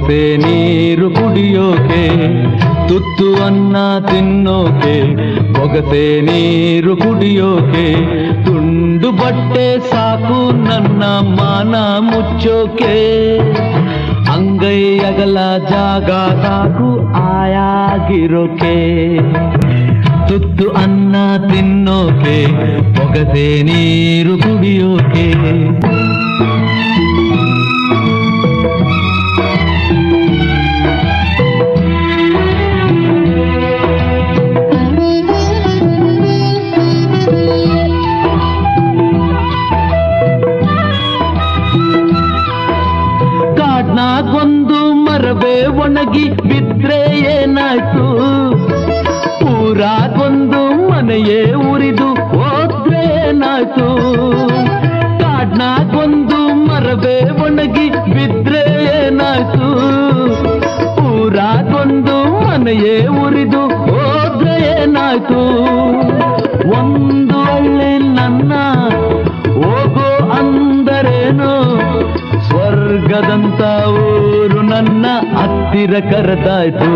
ಬೊಗಸೆ ನೀರು ಕುಡಿಯೋಕೆ, ತುತ್ತು ಅನ್ನ ತಿನ್ನೋಕೆ, ಬೊಗಸೆ ನೀರು ಕುಡಿಯೋಕೆ, ತುಂಡು ಬಟ್ಟೆ ಸಾಕು ನನ್ನ ಮಾನ ಮುಚ್ಚೋಕೆ, ಅಂಗೈ ಅಗಲ ಜಾಗ ಸಾಕು ಆಯಾಗಿರೋಕೆ, ತುತ್ತು ಅನ್ನ ತಿನ್ನೋಕೆ, ಬೊಗಸೆ ನೀರು ಕುಡಿಯೋಕೆ. ಕಾಡ್ನಾಗೊಂದು ಮರವೇ ಒಣಗಿ ಬಿದ್ರೆ ಏನಾಯ್ತು, ಊರಾಗೊಂದು ಮನೆಯೇ ಉರಿದು ಹೋದ್ರೆ ಏನಾಯ್ತು, ಕಾಡ್ನಾಗೊಂದು ಮರವೇ ಒಣಗಿ ಬಿದ್ರೆ ಏನಾಯ್ತು, ಊರಾಗೊಂದು ಮನೆಯೇ ಉರಿದು ಹೋದ್ರೆ ಏನಾಯ್ತು, ಒಂದು ಹಳ್ಳಿ ನನ್ನ ಹೋಗೋ ಅಂದರೇನು, ಸ್ವರ್ಗದಂತ ಊರು ನನ್ನ ಹತ್ತಿರ ಕರೆದಾಯ್ತು.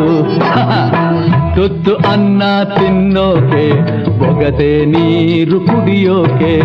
ತುತ್ತು ಅನ್ನ ತಿನ್ನೋಕೆ, ಬೊಗಸೆ ನೀರು ಕುಡಿಯೋಕೆ.